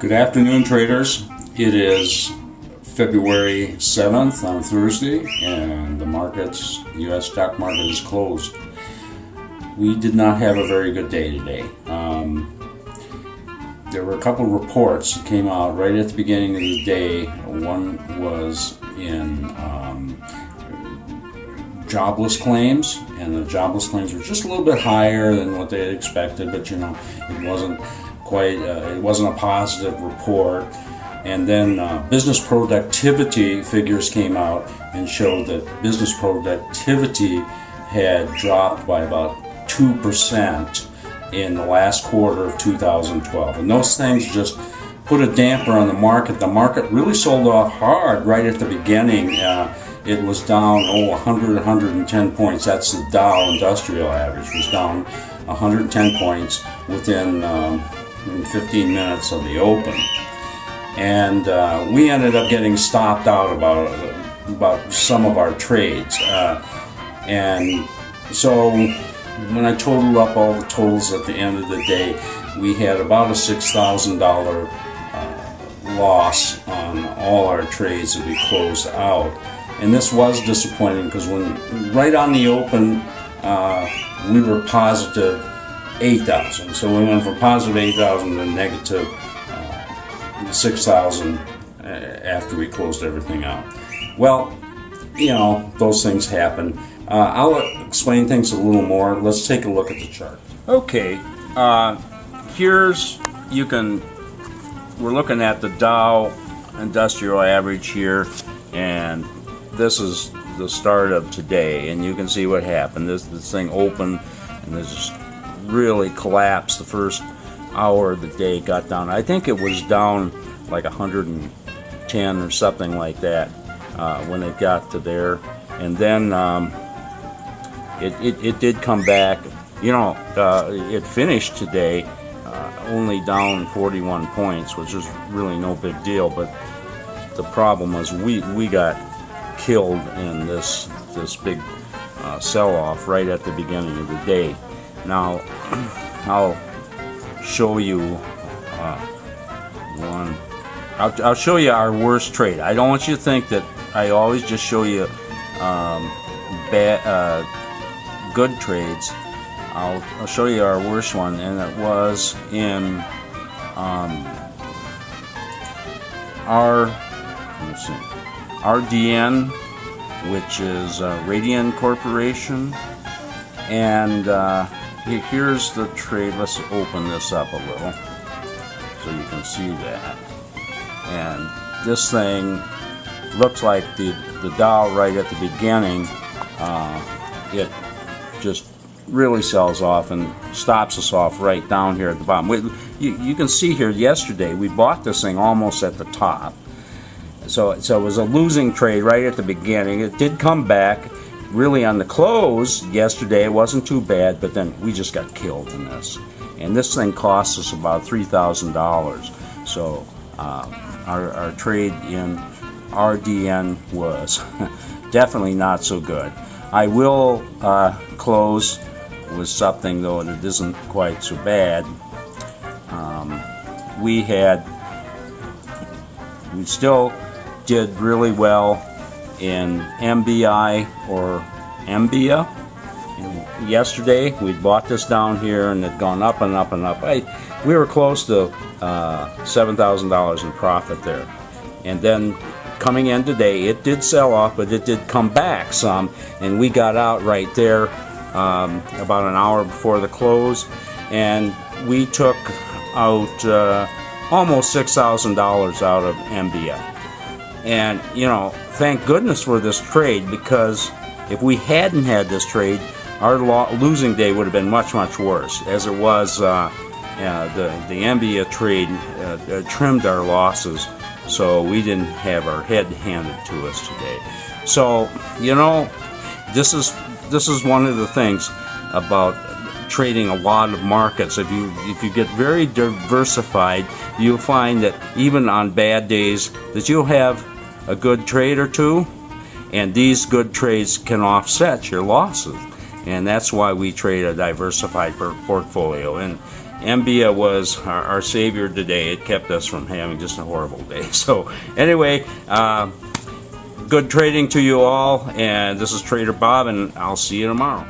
Good afternoon, traders. It is February 7th on Thursday, and the U.S. stock market is closed. We did not have a very good day today. There were a couple reports that came out right at the beginning of the day. One was in jobless claims, and the jobless claims were just a little bit higher than what they had expected, but it wasn't it wasn't a positive report. And then business productivity figures came out and showed that business productivity had dropped by about 2% in the last quarter of 2012. And those things just put a damper on the market. The market really sold off hard right at the beginning. It was down 100, 110 points. That's the Dow Industrial Average was down 110 points within 15 minutes of the open. And we ended up getting stopped out about some of our trades. And so when I totaled up all the totals at the end of the day, we had about a $6,000 loss on all our trades that we closed out. And this was disappointing because right on the open, we were positive 8,000. So we went from positive 8,000 to negative 6,000 after we closed everything out. Well, those things happen. I'll explain things a little more. Let's take a look at the chart. Okay, we're looking at the Dow Industrial Average here, and this is the start of today, and you can see what happened. This thing opened, and this just really collapsed. The first hour of the day got down. I think it was down like 110 or something like that when it got to there, and then it did come back. It finished today only down 41 points, which is really no big deal. But the problem was we got killed in this big sell-off right at the beginning of the day. Now I'll show you one. I'll show you our worst trade. I don't want you to think that I always just show you good trades. I'll show you our worst one, and it was in RDN, which is Radian Corporation, and here's the trade. Let's open this up a little so you can see that. And this thing looks like the Dow right at the beginning. It just really sells off and stops us off right down here at the bottom. You can see here yesterday we bought this thing almost at the top. So it was a losing trade right at the beginning. It did come back really on the close yesterday. It wasn't too bad, but then we just got killed in this. And this thing cost us about $3,000. So our trade in RDN was definitely not so good. I will close with something, though, that isn't quite so bad. We still did really well in MBI or MBIA. Yesterday we bought this down here and it had gone up and up and up. We were close to $7,000 in profit there. And then coming in today, it did sell off, but it did come back some, and we got out right there about an hour before the close, and we took out almost $6,000 out of MBIA. And thank goodness for this trade, because if we hadn't had this trade, our losing day would have been much, much worse. As it was, the MBIA trade trimmed our losses, so we didn't have our head handed to us today. So this is one of the things about trading a lot of markets. If you get very diversified, you'll find that even on bad days that you'll have a good trade or two, and these good trades can offset your losses. and that's why we trade a diversified portfolio. And MBA was our savior today. It kept us from having just a horrible day. So anyway, good trading to you all, and this is Trader Bob, and I'll see you tomorrow.